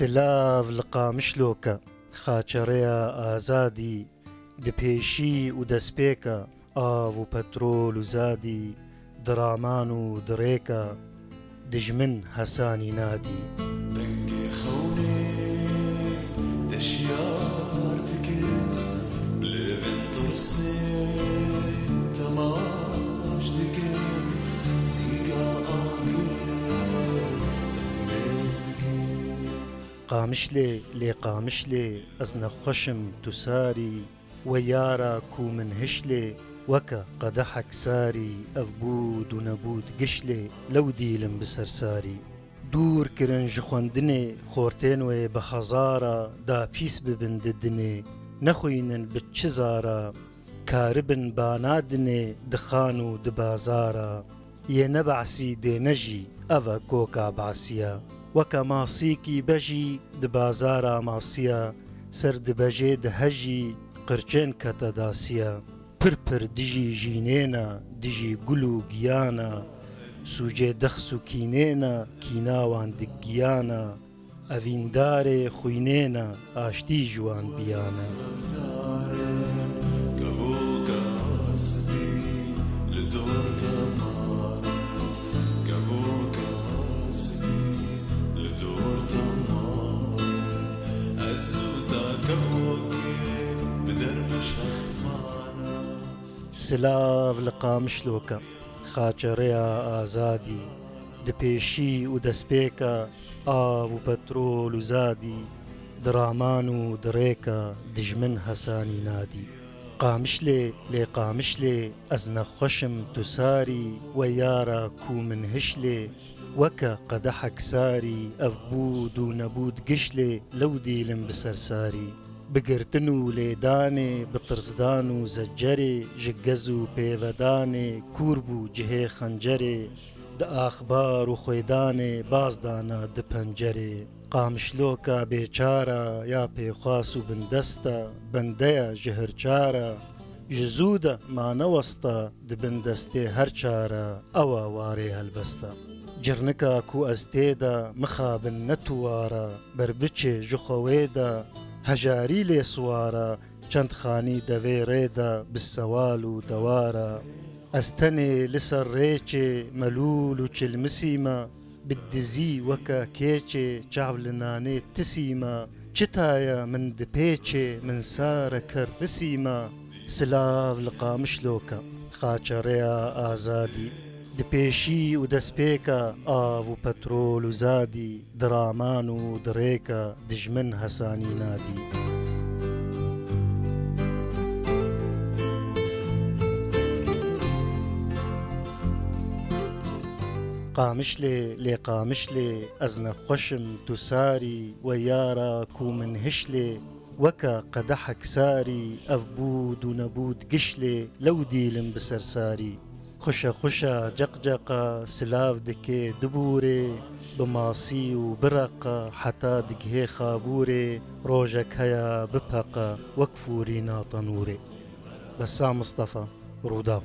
سلاف لقامشلوکە خاچەڕەیە ئازادی دپێشی و دەستپێکە ئاو و پەترۆل و زادی دڕامان و دڕێکە دژمن هەسانی نادی دەنگێ خەونێ دەشیار دکرد لێڤێن تڕسێ تەماش دکرد زیگا ئاگر دەنبێز دکرد قامشلێ لێ قامشلێ ئەس نەخۆشم تو ساری وە یارە کو من هشلێ وەکە قەدەحەک ساری ئەف بود و نەبود گشلێ لەو دیلم بسەرساری دوور کرن ji خوێندنێ خۆرتێن وێ بە هەزارە دا پیس ببن ددنێ نەخوێنن bi çi zara karibin banadinê dixan û di bazara yê nebesî dêne jî ev e koka besiya weke masîkî bejî di bazara masiya ser dibejê dihejî qirçên kete dasiya pir pir dijî jînêne dijî gul û giyana سوجê dexs û kînêne kîna wan digiyana evîndarê xwînêne aştî ji wan biyane سلااف li qamishloke خاچەڕەیە ئازادی دپێشی و دەستپێکە ئاو و پەترۆل و زادی دڕامان و دڕێکە دژمن هەسانی نادی قامشلێ لێ قامشلێ ئەس نەخۆشم تو ساری وە یارە کو من هشلێ وەکە قەدەحەک ساری ئەف بود و نەبود گشلێ لەو دیلم بسەرساری بگرتن و لێدانێ بترسدان و زەجەرێ ji gez û pêvedanê kûr bû cihê xencerê di axbar û xwêdanê baz dana di pencerê qamişloka bêçara ya pêxwas û bindesta bendeya ji hirçara ji zû de ma newesta dibin destê her çara ewa warê helbesta cirnika ku ez tê de mixabin netûwara berbiçê ji xewê de هەژاری لێ سوارە چەند خانی دەوێ ڕێدا بسەوال و دەوارە ئەستەنێ لەسەر ڕێچێ مەلول و چلمسیمە بددزی وەکە کێچێ چاو لە نانێ تسیمە چتایە من دپێچێ من سارە کەررسیمە سلااف لە قامشلۆکە خاچەڕەیە ئازادی دپێشی و دەستپێکە ئاو و پەترۆل و زادی دڕامان و دڕێکە دژمن هەسانی نادی قامشلێ لێ قامشلێ ئەس نەخۆشم تو ساری وە یارە کو من هشلێ وەکە قەدەحەک ساری ئەف بود و نەبود گشلێ لەو دیلم بسەرساری خوشە خوشە جەقجەقە سلااف دکێ دبورێ بماسی و برەقە حتا دگهێ خابورێ ڕۆژێک هەیە بپەقە وەک فووری ناتەنورێ بەسا مستەفا ڕووداو